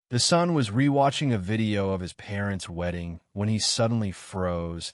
The son was rewatching a video of his parents' wedding when he suddenly froze,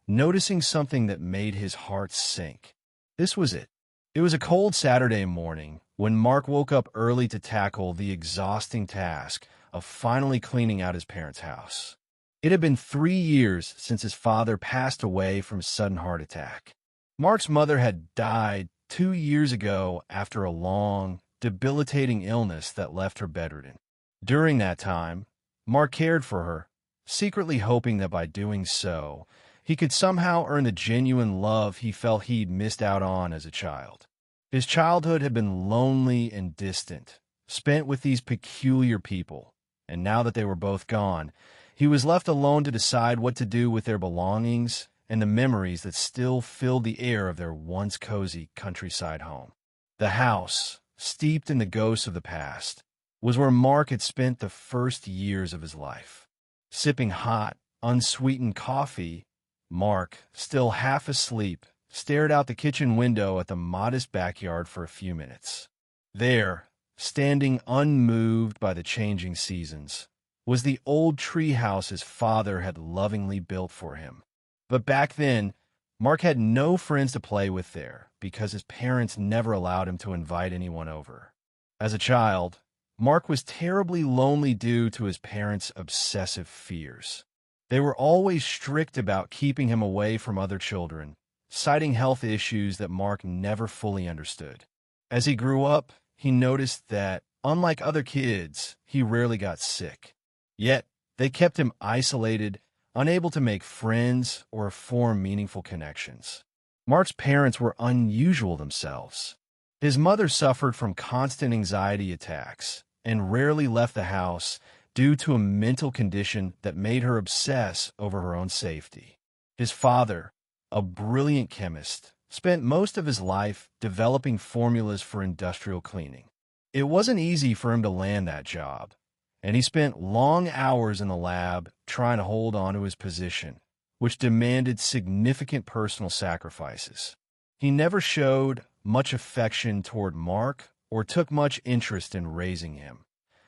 noticing something that made his heart sink. This was it. It was a cold Saturday morning when Mark woke up early to tackle the exhausting task of finally cleaning out his parents' house. It had been 3 years since his father passed away from a sudden heart attack. Mark's mother had died 2 years ago after a long, debilitating illness that left her bedridden. During that time, Mark cared for her, secretly hoping that by doing so, he could somehow earn the genuine love he felt he'd missed out on as a child. His childhood had been lonely and distant, spent with these peculiar people, and now that they were both gone, he was left alone to decide what to do with their belongings and the memories that still filled the air of their once cozy countryside home. The house, steeped in the ghosts of the past, was where Mark had spent the first years of his life. Sipping hot, unsweetened coffee, Mark, still half asleep, stared out the kitchen window at the modest backyard for a few minutes. There, standing unmoved by the changing seasons, was the old treehouse his father had lovingly built for him. But back then, Mark had no friends to play with there because his parents never allowed him to invite anyone over. As a child, Mark was terribly lonely due to his parents' obsessive fears. They were always strict about keeping him away from other children, citing health issues that Mark never fully understood. As he grew up, he noticed that, unlike other kids, he rarely got sick. Yet, they kept him isolated, unable to make friends or form meaningful connections. Mark's parents were unusual themselves. His mother suffered from constant anxiety attacks and rarely left the house due to a mental condition that made her obsess over her own safety. His father, a brilliant chemist, spent most of his life developing formulas for industrial cleaning. It wasn't easy for him to land that job, and he spent long hours in the lab trying to hold on to his position, which demanded significant personal sacrifices. He never showed much affection toward Mark or took much interest in raising him,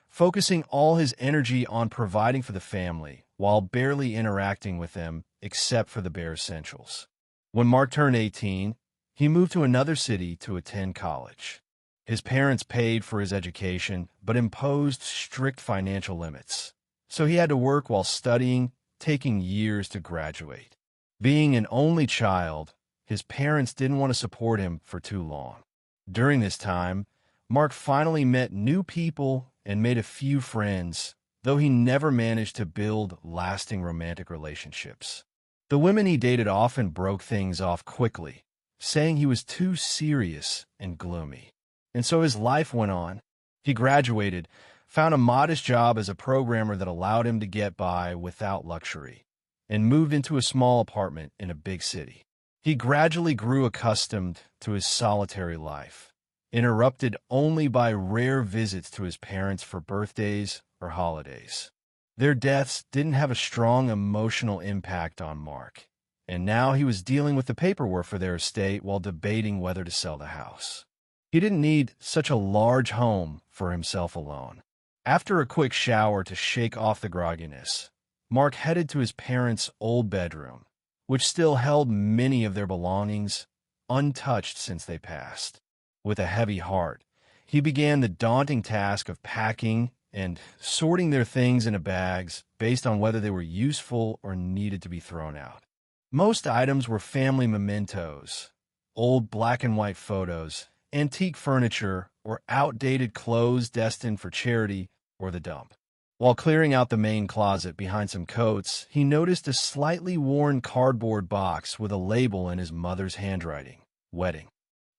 focusing all his energy on providing for the family while barely interacting with them except for the bare essentials. When Mark turned 18, he moved to another city to attend college. His parents paid for his education but imposed strict financial limits, so he had to work while studying, taking years to graduate. Being an only child, his parents didn't want to support him for too long. During this time, Mark finally met new people and made a few friends, though he never managed to build lasting romantic relationships. The women he dated often broke things off quickly, saying he was too serious and gloomy. And so his life went on. He graduated, found a modest job as a programmer that allowed him to get by without luxury, and moved into a small apartment in a big city. He gradually grew accustomed to his solitary life, interrupted only by rare visits to his parents for birthdays or holidays. Their deaths didn't have a strong emotional impact on Mark, and now he was dealing with the paperwork for their estate while debating whether to sell the house. He didn't need such a large home for himself alone. After a quick shower to shake off the grogginess, Mark headed to his parents' old bedroom, which still held many of their belongings, untouched since they passed. With a heavy heart, he began the daunting task of packing and sorting their things into bags based on whether they were useful or needed to be thrown out. Most items were family mementos, old black and white photos, antique furniture, or outdated clothes destined for charity or the dump. While clearing out the main closet behind some coats, he noticed a slightly worn cardboard box with a label in his mother's handwriting, "Wedding."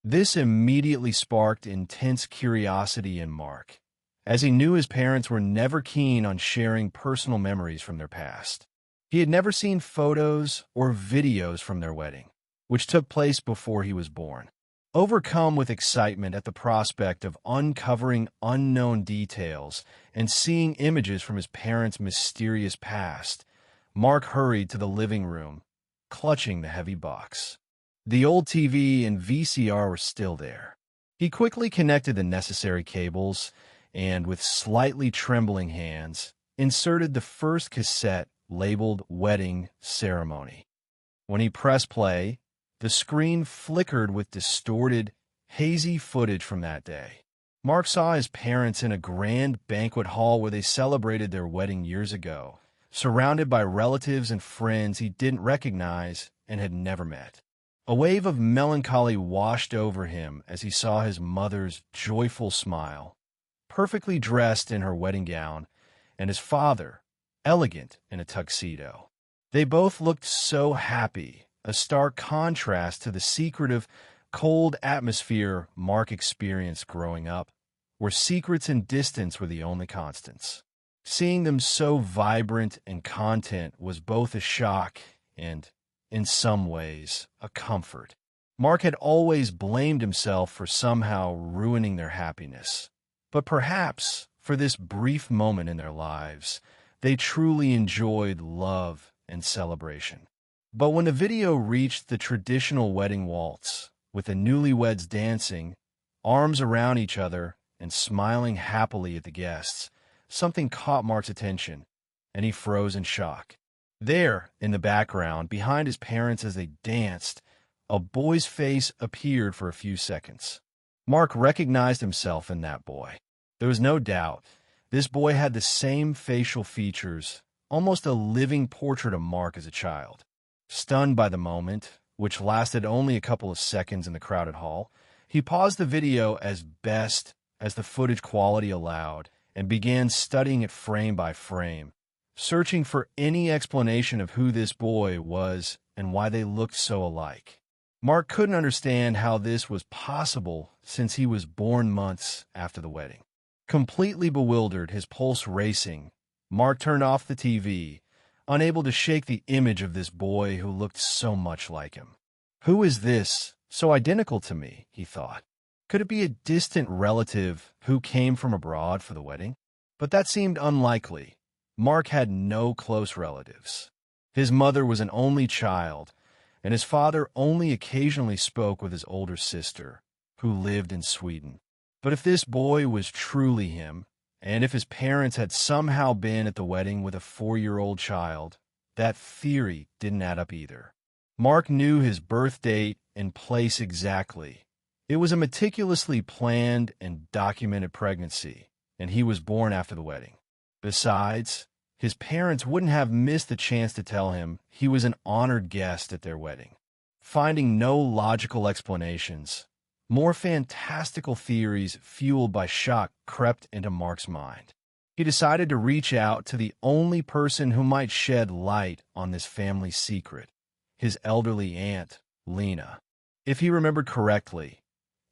This immediately sparked intense curiosity in Mark, as he knew his parents were never keen on sharing personal memories from their past. He had never seen photos or videos from their wedding, which took place before he was born. Overcome with excitement at the prospect of uncovering unknown details and seeing images from his parents' mysterious past, Mark hurried to the living room, clutching the heavy box. The old TV and VCR were still there. He quickly connected the necessary cables, and with slightly trembling hands, inserted the first cassette labeled Wedding Ceremony. When he pressed play, the screen flickered with distorted, hazy footage from that day. Mark saw his parents in a grand banquet hall where they celebrated their wedding years ago, surrounded by relatives and friends he didn't recognize and had never met. A wave of melancholy washed over him as he saw his mother's joyful smile, perfectly dressed in her wedding gown, and his father, elegant in a tuxedo. They both looked so happy, a stark contrast to the secretive, cold atmosphere Mark experienced growing up, where secrets and distance were the only constants. Seeing them so vibrant and content was both a shock and, in some ways, a comfort. Mark had always blamed himself for somehow ruining their happiness. But perhaps, for this brief moment in their lives, they truly enjoyed love and celebration. But when the video reached the traditional wedding waltz, with the newlyweds dancing, arms around each other, and smiling happily at the guests, something caught Mark's attention, and he froze in shock. There, in the background, behind his parents as they danced, a boy's face appeared for a few seconds. Mark recognized himself in that boy. There was no doubt. This boy had the same facial features, almost a living portrait of Mark as a child. Stunned by the moment, which lasted only a couple of seconds in the crowded hall, he paused the video as best as the footage quality allowed and began studying it frame by frame, searching for any explanation of who this boy was and why they looked so alike. Mark couldn't understand how this was possible since he was born months after the wedding. Completely bewildered, his pulse racing, Mark turned off the TV, unable to shake the image of this boy who looked so much like him. Who is this, so identical to me, he thought. Could it be a distant relative who came from abroad for the wedding? But that seemed unlikely. Mark had no close relatives. His mother was an only child, and his father only occasionally spoke with his older sister, who lived in Sweden. But if this boy was truly him, and if his parents had somehow been at the wedding with a 4-year-old child, that theory didn't add up either. Mark knew his birth date and place exactly. It was a meticulously planned and documented pregnancy, and he was born after the wedding. Besides, his parents wouldn't have missed the chance to tell him he was an honored guest at their wedding. Finding no logical explanations, more fantastical theories fueled by shock crept into Mark's mind. He decided to reach out to the only person who might shed light on this family secret, his elderly aunt, Lena. If he remembered correctly,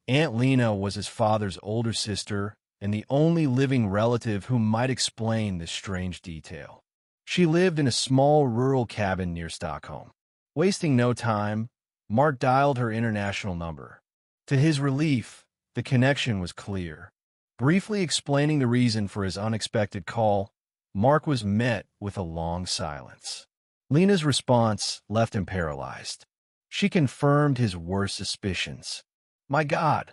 Aunt Lena was his father's older sister and the only living relative who might explain this strange detail. She lived in a small rural cabin near Stockholm. Wasting no time, Mark dialed her international number. To his relief, the connection was clear. Briefly explaining the reason for his unexpected call, Mark was met with a long silence. Lena's response left him paralyzed. She confirmed his worst suspicions. "My God,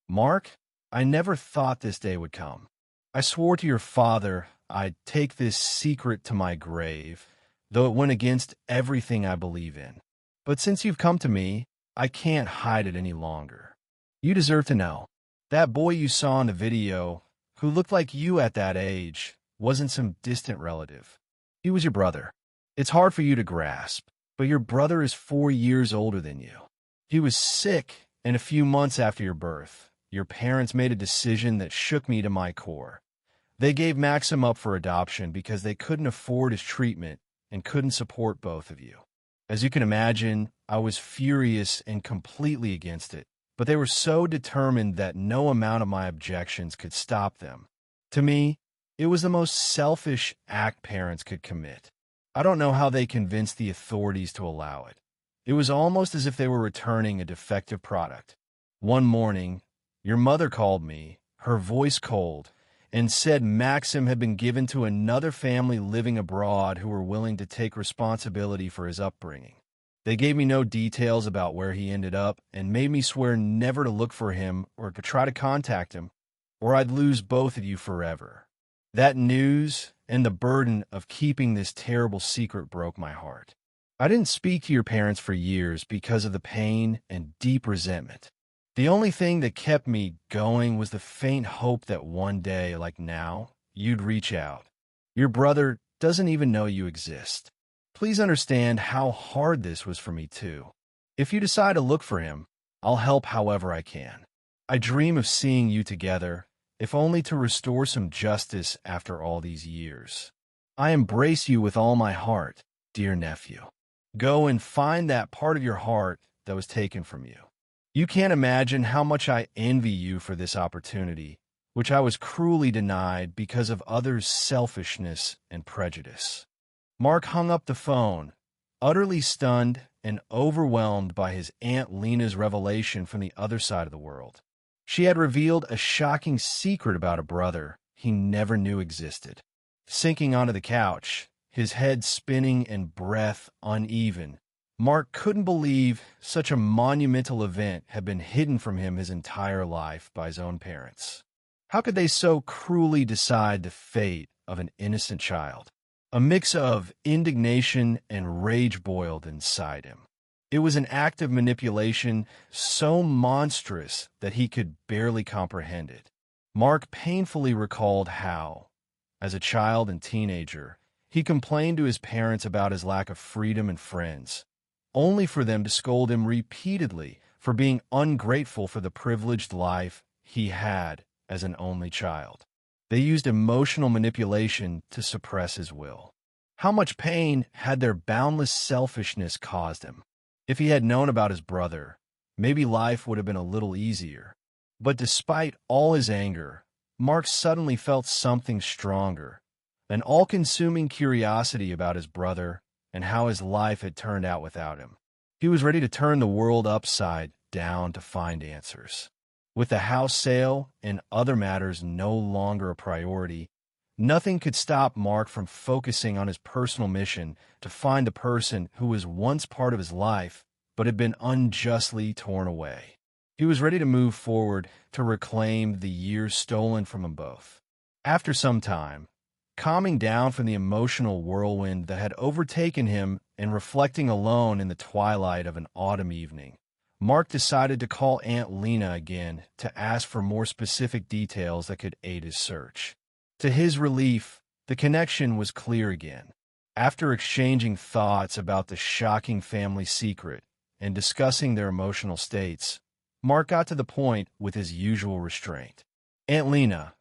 Mark, I never thought this day would come. I swore to your father I'd take this secret to my grave, though it went against everything I believe in. But since you've come to me, I can't hide it any longer. You deserve to know. That boy you saw in the video, who looked like you at that age, wasn't some distant relative. He was your brother. It's hard for you to grasp, but your brother is 4 years older than you. He was sick, and a few months after your birth, your parents made a decision that shook me to my core. They gave Maxim up for adoption because they couldn't afford his treatment and couldn't support both of you. As you can imagine, I was furious and completely against it, but they were so determined that no amount of my objections could stop them. To me, it was the most selfish act parents could commit. I don't know how they convinced the authorities to allow it. It was almost as if they were returning a defective product. One morning, your mother called me, her voice cold, and said Maxim had been given to another family living abroad who were willing to take responsibility for his upbringing. They gave me no details about where he ended up and made me swear never to look for him or to try to contact him. or I'd lose both of you forever. That news and the burden of keeping this terrible secret broke my heart. I didn't speak to your parents for years because of the pain and deep resentment. The only thing that kept me going was the faint hope that one day, like now, you'd reach out. Your brother doesn't even know you exist. Please understand how hard this was for me, too. If you decide to look for him, I'll help however I can. I dream of seeing you together, if only to restore some justice after all these years. I embrace you with all my heart, dear nephew. Go and find that part of your heart that was taken from you. You can't imagine how much I envy you for this opportunity, which I was cruelly denied because of others' selfishness and prejudice. Mark hung up the phone, utterly stunned and overwhelmed by his Aunt Lena's revelation from the other side of the world. She had revealed a shocking secret about a brother he never knew existed. Sinking onto the couch, his head spinning and breath uneven, Mark couldn't believe such a monumental event had been hidden from him his entire life by his own parents. How could they so cruelly decide the fate of an innocent child? A mix of indignation and rage boiled inside him. It was an act of manipulation so monstrous that he could barely comprehend it. Mark painfully recalled how, as a child and teenager, he complained to his parents about his lack of freedom and friends, only for them to scold him repeatedly for being ungrateful for the privileged life he had as an only child. They used emotional manipulation to suppress his will. How much pain had their boundless selfishness caused him? If he had known about his brother, maybe life would have been a little easier. But despite all his anger, Mark suddenly felt something stronger, an all-consuming curiosity about his brother and how his life had turned out without him. He was ready to turn the world upside down to find answers. With the house sale and other matters no longer a priority, nothing could stop Mark from focusing on his personal mission to find the person who was once part of his life but had been unjustly torn away. He was ready to move forward to reclaim the years stolen from them both. After some time, calming down from the emotional whirlwind that had overtaken him and reflecting alone in the twilight of an autumn evening, Mark decided to call Aunt Lena again to ask for more specific details that could aid his search. To his relief, the connection was clear again. After exchanging thoughts about the shocking family secret and discussing their emotional states, Mark got to the point with his usual restraint. Aunt Lena,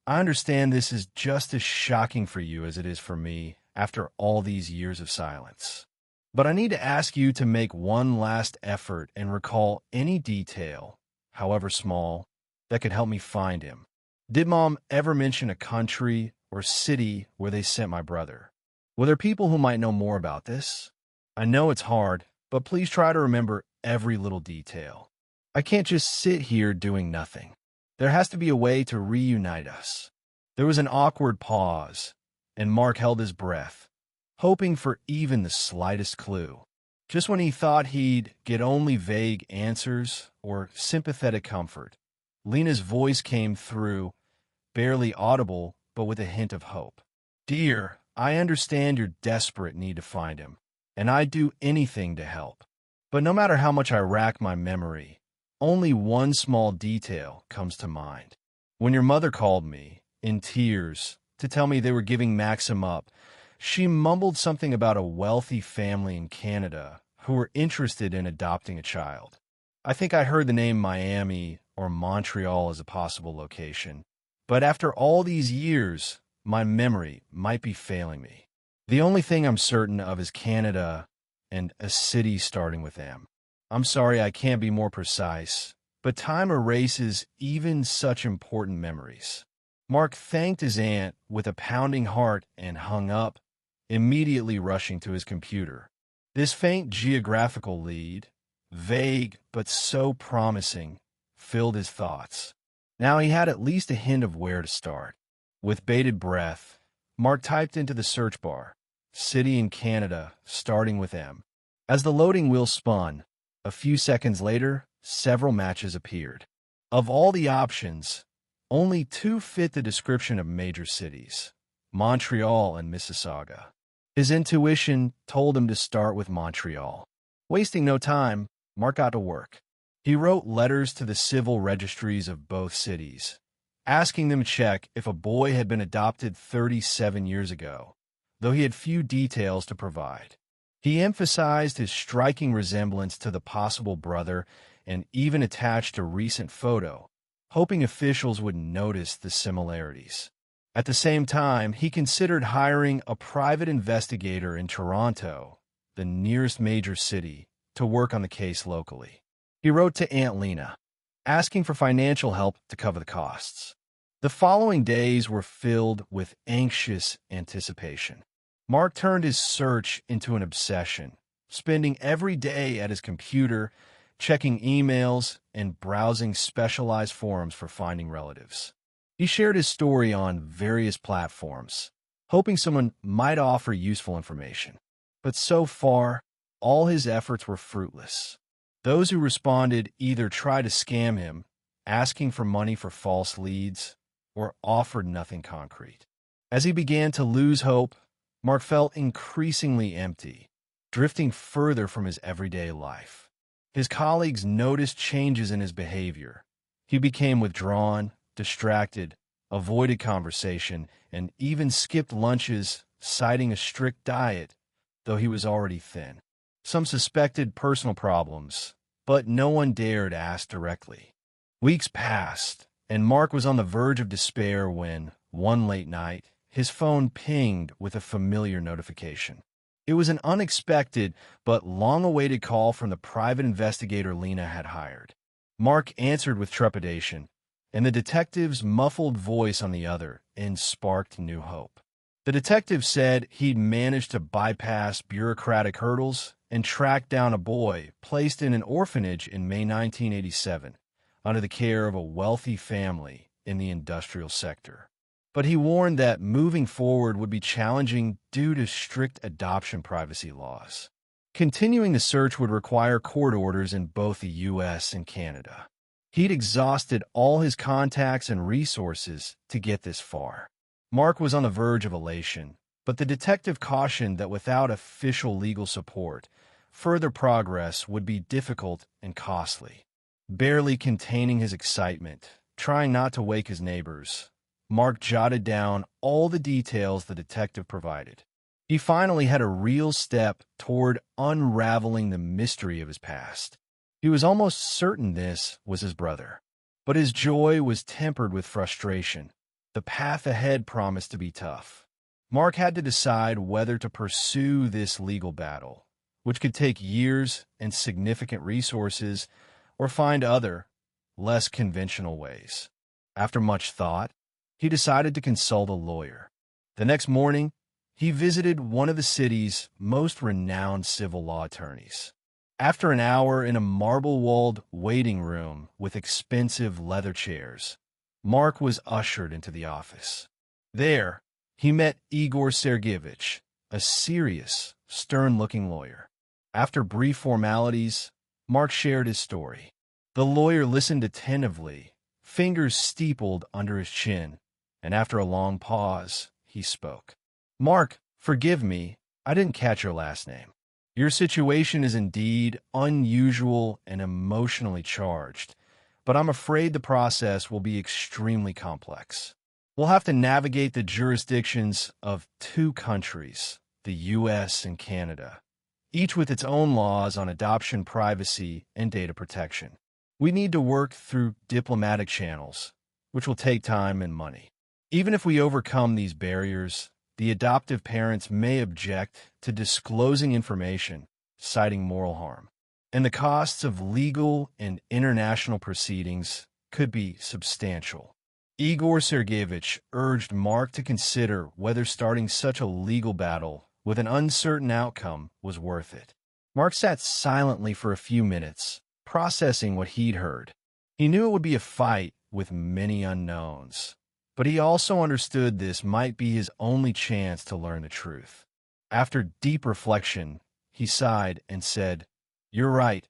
I understand this is just as shocking for you as it is for me after all these years of silence. But I need to ask you to make one last effort and recall any detail, however small, that could help me find him. Did Mom ever mention a country or city where they sent my brother? Were there people who might know more about this? I know it's hard, but please try to remember every little detail. I can't just sit here doing nothing. There has to be a way to reunite us. There was an awkward pause, and Mark held his breath, hoping for even the slightest clue. Just when he thought he'd get only vague answers or sympathetic comfort, Lena's voice came through, barely audible, but with a hint of hope. Dear, I understand your desperate need to find him, and I'd do anything to help. But no matter how much I rack my memory, only one small detail comes to mind. When your mother called me, in tears, to tell me they were giving Maxim up, she mumbled something about a wealthy family in Canada who were interested in adopting a child. I think I heard the name Miami or Montreal as a possible location. But after all these years, my memory might be failing me. The only thing I'm certain of is Canada and a city starting with M. I'm sorry I can't be more precise, but time erases even such important memories. Mark thanked his aunt with a pounding heart and hung up, immediately rushing to his computer. This faint geographical lead, vague but so promising, filled his thoughts. Now he had at least a hint of where to start. With bated breath, Mark typed into the search bar, "City in Canada, starting with M." As the loading wheel spun, a few seconds later, several matches appeared. Of all the options, Only two fit the description of major cities: Montreal and Mississauga. His intuition told him to start with Montreal. Wasting no time, Mark got to work. He wrote letters to the civil registries of both cities, asking them to check if a boy had been adopted 37 years ago, though he had few details to provide. He emphasized his striking resemblance to the possible brother and even attached a recent photo, hoping officials would notice the similarities. At the same time, he considered hiring a private investigator in Toronto, the nearest major city, to work on the case locally. He wrote to Aunt Lena, asking for financial help to cover the costs. The following days were filled with anxious anticipation. Mark turned his search into an obsession, spending every day at his computer, checking emails and browsing specialized forums for finding relatives. He shared his story on various platforms, hoping someone might offer useful information. But so far, all his efforts were fruitless. Those who responded either tried to scam him, asking for money for false leads, or offered nothing concrete. As he began to lose hope, Mark felt increasingly empty, drifting further from his everyday life. His colleagues noticed changes in his behavior. He became withdrawn, distracted, avoided conversation, and even skipped lunches, citing a strict diet, though he was already thin. Some suspected personal problems, but no one dared ask directly. Weeks passed, and Mark was on the verge of despair when, one late night, his phone pinged with a familiar notification. It was an unexpected but long-awaited call from the private investigator Lena had hired. Mark answered with trepidation, and the detective's muffled voice on the other end sparked new hope. The detective said he'd managed to bypass bureaucratic hurdles and track down a boy placed in an orphanage in May 1987 under the care of a wealthy family in the industrial sector. But he warned that moving forward would be challenging due to strict adoption privacy laws. Continuing the search would require court orders in both the U.S. and Canada. He'd exhausted all his contacts and resources to get this far. Mark was on the verge of elation, but the detective cautioned that without official legal support, further progress would be difficult and costly. Barely containing his excitement, trying not to wake his neighbors, Mark jotted down all the details the detective provided. He finally had a real step toward unraveling the mystery of his past. He was almost certain this was his brother, but his joy was tempered with frustration. The path ahead promised to be tough. Mark had to decide whether to pursue this legal battle, which could take years and significant resources, or find other, less conventional ways. After much thought, he decided to consult a lawyer. The next morning, he visited one of the city's most renowned civil law attorneys. After an hour in a marble-walled waiting room with expensive leather chairs, Mark was ushered into the office. There, he met Igor Sergeyevich, a serious, stern-looking lawyer. After brief formalities, Mark shared his story. The lawyer listened attentively, fingers steepled under his chin, and after a long pause, he spoke. "Mark, forgive me, I didn't catch your last name. Your situation is indeed unusual and emotionally charged, but I'm afraid the process will be extremely complex. We'll have to navigate the jurisdictions of two countries, the U.S. and Canada, each with its own laws on adoption privacy and data protection. We need to work through diplomatic channels, which will take time and money. Even if we overcome these barriers, the adoptive parents may object to disclosing information, citing moral harm, and the costs of legal and international proceedings could be substantial." Igor Sergeyevich urged Mark to consider whether starting such a legal battle with an uncertain outcome was worth it. Mark sat silently for a few minutes, processing what he'd heard. He knew it would be a fight with many unknowns, but he also understood this might be his only chance to learn the truth. After deep reflection, he sighed and said, "You're right,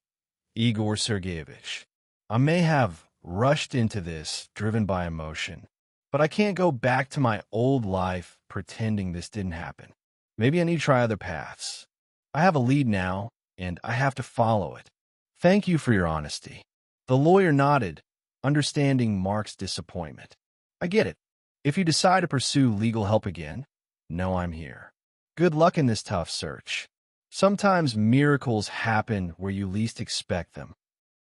Igor Sergeyevich. I may have rushed into this, driven by emotion. But I can't go back to my old life pretending this didn't happen. Maybe I need to try other paths. I have a lead now, and I have to follow it. Thank you for your honesty. The lawyer nodded, understanding Mark's disappointment. I get it. If you decide to pursue legal help again, know I'm here. Good luck in this tough search. Sometimes miracles happen where you least expect them.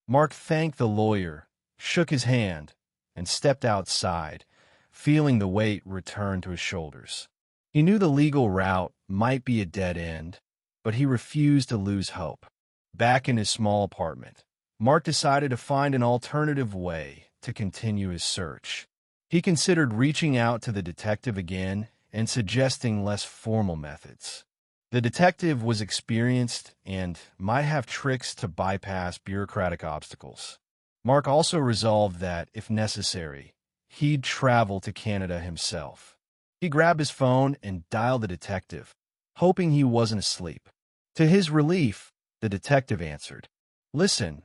Mark thanked the lawyer, shook his hand, and stepped outside, feeling the weight return to his shoulders. He knew the legal route might be a dead end, but he refused to lose hope. Back in his small apartment, Mark decided to find an alternative way to continue his search. He considered reaching out to the detective again and suggesting less formal methods. The detective was experienced and might have tricks to bypass bureaucratic obstacles. Mark also resolved that, if necessary, he'd travel to Canada himself. He grabbed his phone and dialed the detective, hoping he wasn't asleep. To his relief, the detective answered. Listen,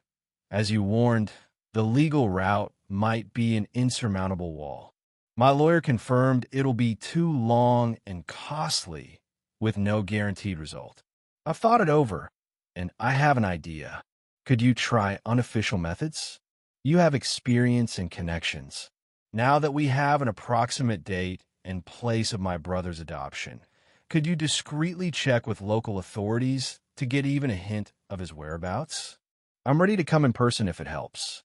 as you warned, the legal route might be an insurmountable wall. My lawyer confirmed it'll be too long and costly, with no guaranteed result. I've thought it over, and I have an idea. Could you try unofficial methods? You have experience and connections. Now that we have an approximate date and place of my brother's adoption, could you discreetly check with local authorities to get even a hint of his whereabouts? I'm ready to come in person if it helps.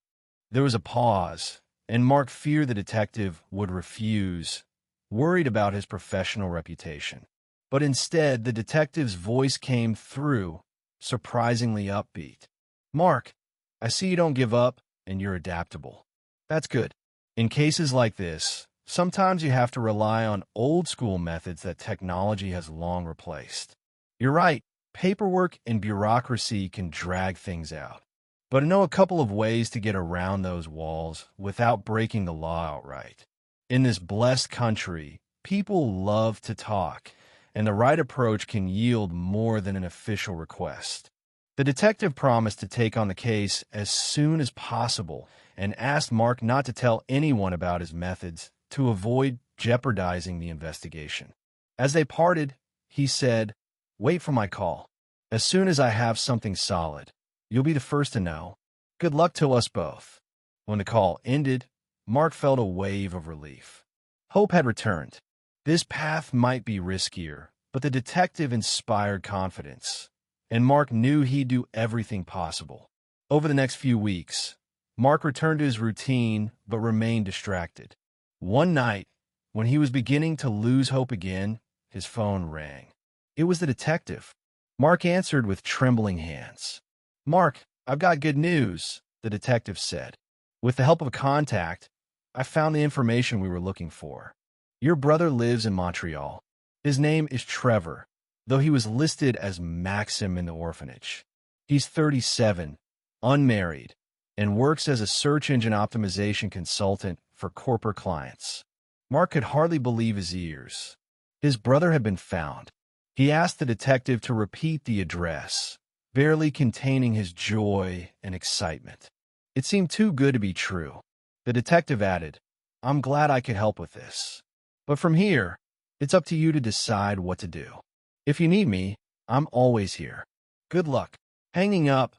There was a pause, and Mark feared the detective would refuse, worried about his professional reputation. But instead, the detective's voice came through, surprisingly upbeat. Mark, I see you don't give up, and you're adaptable. That's good. In cases like this, sometimes you have to rely on old-school methods that technology has long replaced. You're right, paperwork and bureaucracy can drag things out. But I know a couple of ways to get around those walls without breaking the law outright. In this blessed country, people love to talk, and the right approach can yield more than an official request. The detective promised to take on the case as soon as possible and asked Mark not to tell anyone about his methods to avoid jeopardizing the investigation. As they parted, he said, "Wait for my call. As soon as I have something solid, you'll be the first to know. Good luck to us both." When the call ended, Mark felt a wave of relief. Hope had returned. This path might be riskier, but the detective inspired confidence, and Mark knew he'd do everything possible. Over the next few weeks, Mark returned to his routine but remained distracted. One night, when he was beginning to lose hope again, his phone rang. It was the detective. Mark answered with trembling hands. "Mark, I've got good news," the detective said. "With the help of a contact, I found the information we were looking for. Your brother lives in Montreal. His name is Trevor, though he was listed as Maxim in the orphanage. He's 37, unmarried, and works as a search engine optimization consultant for corporate clients." Mark could hardly believe his ears. His brother had been found. He asked the detective to repeat the address, barely containing his joy and excitement. It seemed too good to be true. The detective added, "I'm glad I could help with this. But from here, it's up to you to decide what to do. If you need me, I'm always here. Good luck." Hanging up,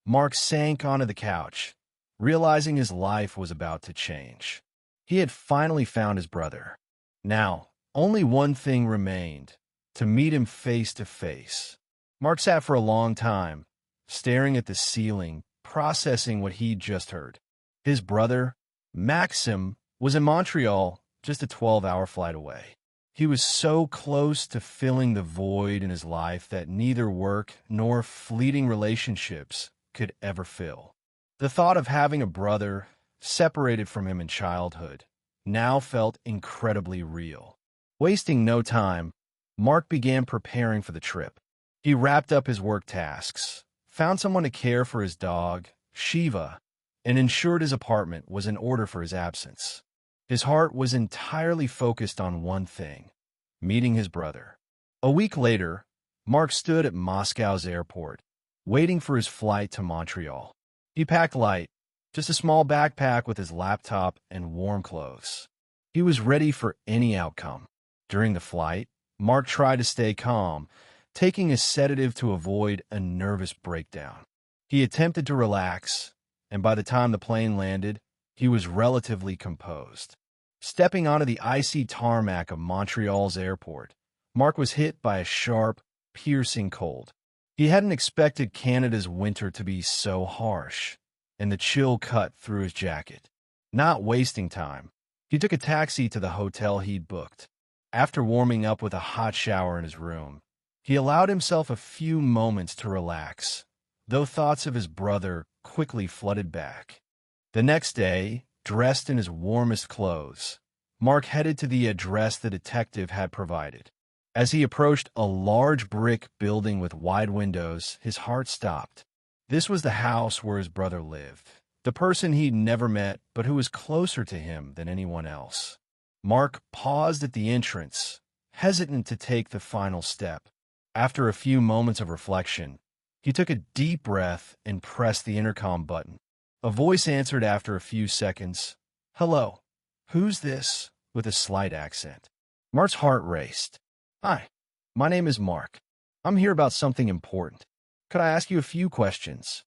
Mark sank onto the couch, realizing his life was about to change. He had finally found his brother. Now, only one thing remained, to meet him face to face. Mark sat for a long time, staring at the ceiling, processing what he'd just heard. His brother, Maxim, was in Montreal, just a 12-hour flight away. He was so close to filling the void in his life that neither work nor fleeting relationships could ever fill. The thought of having a brother separated from him in childhood now felt incredibly real. Wasting no time, Mark began preparing for the trip. He wrapped up his work tasks, found someone to care for his dog, Shiva, and ensured his apartment was in order for his absence. His heart was entirely focused on one thing: meeting his brother. A week later, Mark stood at Moscow's airport, waiting for his flight to Montreal. He packed light, just a small backpack with his laptop and warm clothes. He was ready for any outcome. During the flight, Mark tried to stay calm, taking a sedative to avoid a nervous breakdown. He attempted to relax, and by the time the plane landed, he was relatively composed. Stepping onto the icy tarmac of Montreal's airport, Mark was hit by a sharp, piercing cold. He hadn't expected Canada's winter to be so harsh, and the chill cut through his jacket. Not wasting time, he took a taxi to the hotel he'd booked. After warming up with a hot shower in his room, he allowed himself a few moments to relax, though thoughts of his brother quickly flooded back. The next day, dressed in his warmest clothes, Mark headed to the address the detective had provided. As he approached a large brick building with wide windows, his heart stopped. This was the house where his brother lived, the person he'd never met but who was closer to him than anyone else. Mark paused at the entrance, hesitant to take the final step. After a few moments of reflection, he took a deep breath and pressed the intercom button. A voice answered after a few seconds. "Hello, who's this?" with a slight accent. Mark's heart raced. "Hi, my name is Mark. I'm here about something important. Could I ask you a few questions?"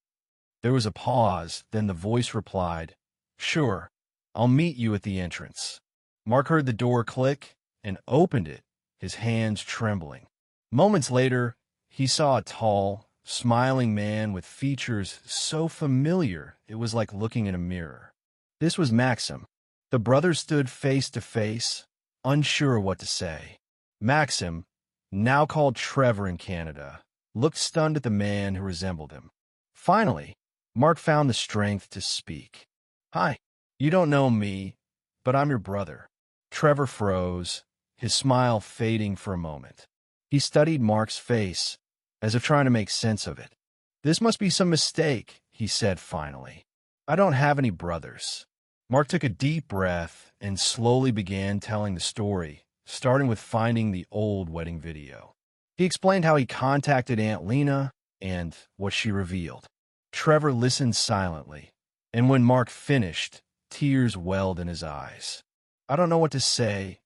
There was a pause, then the voice replied, "Sure, I'll meet you at the entrance." Mark heard the door click and opened it, his hands trembling. Moments later, he saw a tall, smiling man with features so familiar it was like looking in a mirror. This was Maxim. The brothers stood face to face, unsure what to say. Maxim, now called Trevor in Canada, looked stunned at the man who resembled him. Finally, Mark found the strength to speak. "Hi, you don't know me, but I'm your brother." Trevor froze, his smile fading for a moment. He studied Mark's face, as if trying to make sense of it. "This must be some mistake," he said finally. "I don't have any brothers." Mark took a deep breath and slowly began telling the story, starting with finding the old wedding video. He explained how he contacted Aunt Lena and what she revealed. Trevor listened silently, and when Mark finished, tears welled in his eyes. "I don't know what to say,"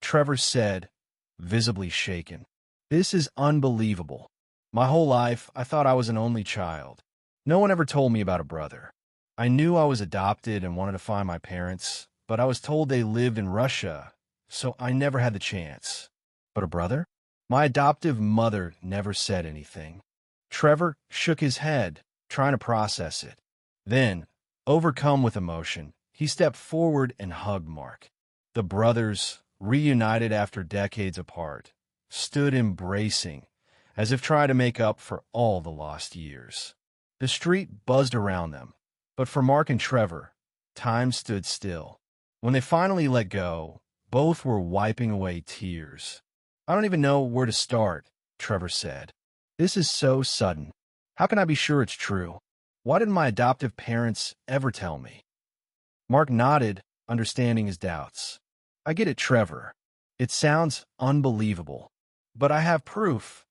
Trevor said, visibly shaken. "This is unbelievable. My whole life, I thought I was an only child. No one ever told me about a brother. I knew I was adopted and wanted to find my parents, but I was told they lived in Russia, so I never had the chance. But a brother? My adoptive mother never said anything." Trevor shook his head, trying to process it. Then, overcome with emotion, he stepped forward and hugged Mark. The brothers, reunited after decades apart, stood embracing, as if trying to make up for all the lost years. The street buzzed around them, but for Mark and Trevor, time stood still. When they finally let go, both were wiping away tears. "I don't even know where to start," Trevor said. "This is so sudden. How can I be sure it's true? Why didn't my adoptive parents ever tell me?" Mark nodded, understanding his doubts. "I get it, Trevor. It sounds unbelievable. But I have proof.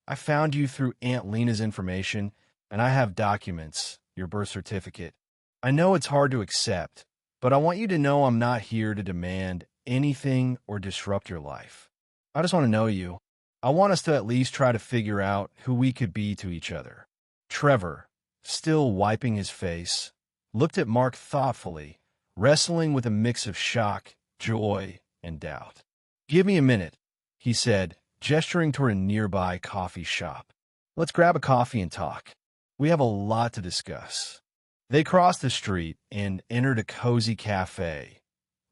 I found you through Aunt Lena's information, and I have documents, your birth certificate. I know it's hard to accept, but I want you to know I'm not here to demand anything or disrupt your life. I just want to know you. I want us to at least try to figure out who we could be to each other." Trevor, still wiping his face, looked at Mark thoughtfully, wrestling with a mix of shock, joy, and doubt. "Give me a minute," he said, gesturing toward a nearby coffee shop. "Let's grab a coffee and talk. We have a lot to discuss." They crossed the street and entered a cozy cafe,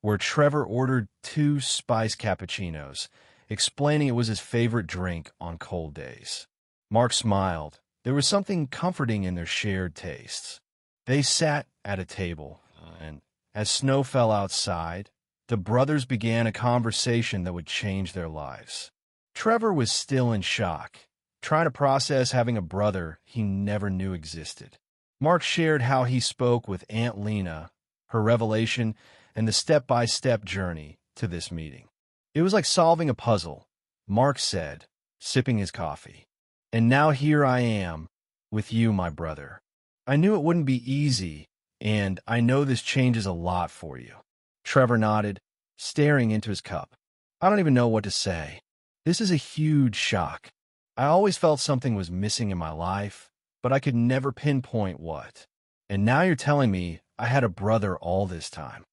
where Trevor ordered 2 spiced cappuccinos, explaining it was his favorite drink on cold days. Mark smiled. There was something comforting in their shared tastes. They sat at a table, and as snow fell outside, the brothers began a conversation that would change their lives. Trevor was still in shock, trying to process having a brother he never knew existed. Mark shared how he spoke with Aunt Lena, her revelation, and the step-by-step journey to this meeting. It was like solving a puzzle, Mark said, sipping his coffee. "And now here I am, with you, my brother. I knew it wouldn't be easy, and I know this changes a lot for you. Trevor nodded, staring into his cup. I don't even know what to say. This is a huge shock. I always felt something was missing in my life, but I could never pinpoint what. And now you're telling me I had a brother all this time.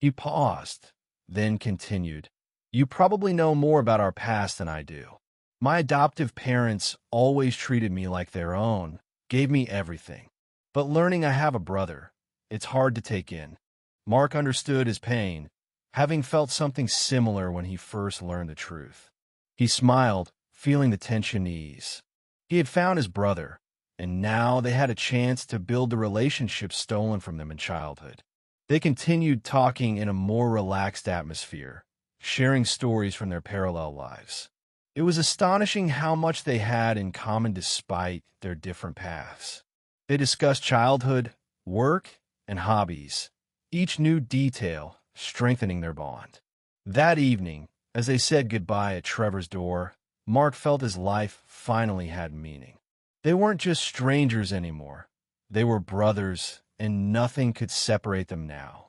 He paused, then continued. You probably know more about our past than I do. My adoptive parents always treated me like their own, gave me everything. But learning I have a brother, it's hard to take in. Mark understood his pain, having felt something similar when he first learned the truth. He smiled, feeling the tension ease. He had found his brother, and now they had a chance to build the relationship stolen from them in childhood. They continued talking in a more relaxed atmosphere, sharing stories from their parallel lives. It was astonishing how much they had in common despite their different paths. They discussed childhood, work, and hobbies, each new detail strengthening their bond. That evening, as they said goodbye at Trevor's door, Mark felt his life finally had meaning. They weren't just strangers anymore. They were brothers, and nothing could separate them now.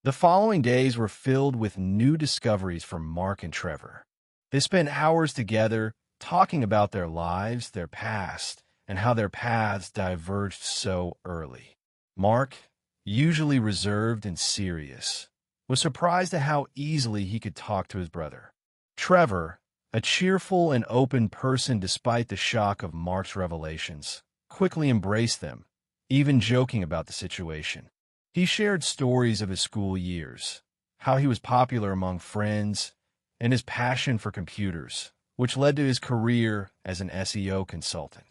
The following days were filled with new discoveries for Mark and Trevor. They spent hours together, talking about their lives, their past, and how their paths diverged so early. Mark, usually reserved and serious, was surprised at how easily he could talk to his brother. Trevor, a cheerful and open person despite the shock of Mark's revelations, quickly embraced them, even joking about the situation. He shared stories of his school years, how he was popular among friends, and his passion for computers, which led to his career as an SEO consultant.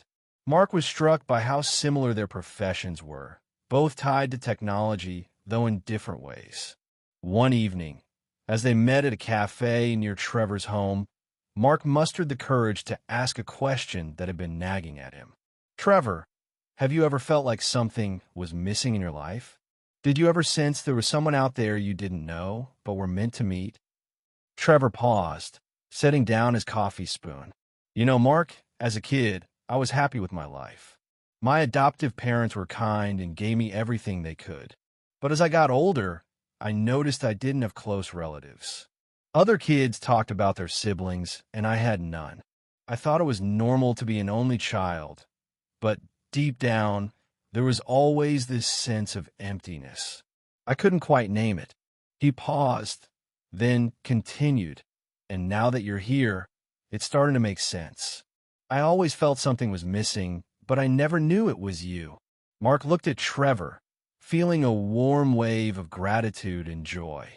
Mark was struck by how similar their professions were, both tied to technology, though in different ways. One evening, as they met at a cafe near Trevor's home, Mark mustered the courage to ask a question that had been nagging at him. Trevor, have you ever felt like something was missing in your life? Did you ever sense there was someone out there you didn't know, but were meant to meet? Trevor paused, setting down his coffee spoon. You know, Mark, as a kid, I was happy with my life. My adoptive parents were kind and gave me everything they could. But as I got older, I noticed I didn't have close relatives. Other kids talked about their siblings, and I had none. I thought it was normal to be an only child, but deep down, there was always this sense of emptiness. I couldn't quite name it. He paused, then continued, and now that you're here, it's starting to make sense. I always felt something was missing, but I never knew it was you. Mark looked at Trevor, feeling a warm wave of gratitude and joy.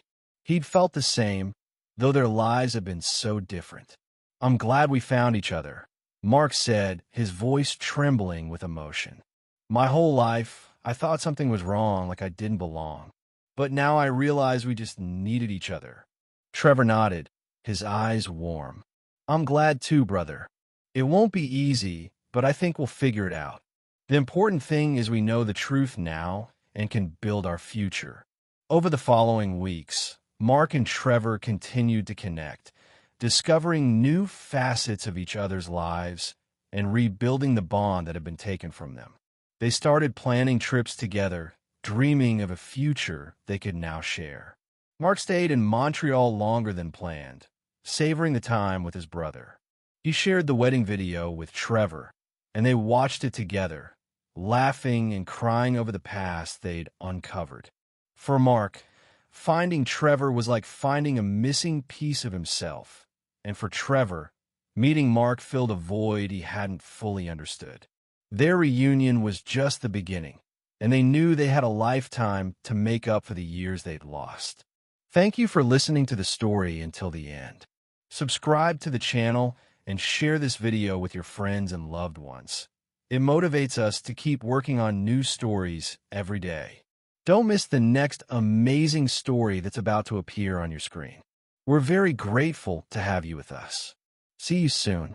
He'd felt the same, though their lives had been so different. I'm glad we found each other, Mark said, his voice trembling with emotion. My whole life, I thought something was wrong, like I didn't belong. But now I realize we just needed each other. Trevor nodded, his eyes warm. I'm glad too, brother. It won't be easy, but I think we'll figure it out. The important thing is we know the truth now and can build our future. Over the following weeks, Mark and Trevor continued to connect, discovering new facets of each other's lives and rebuilding the bond that had been taken from them. They started planning trips together, dreaming of a future they could now share. Mark stayed in Montreal longer than planned, savoring the time with his brother. He shared the wedding video with Trevor, and they watched it together, laughing and crying over the past they'd uncovered. For Mark, finding Trevor was like finding a missing piece of himself, and for Trevor, meeting Mark filled a void he hadn't fully understood. Their reunion was just the beginning, and they knew they had a lifetime to make up for the years they'd lost. Thank you for listening to the story until the end. Subscribe to the channel and share this video with your friends and loved ones. It motivates us to keep working on new stories every day. Don't miss the next amazing story that's about to appear on your screen. We're very grateful to have you with us. See you soon.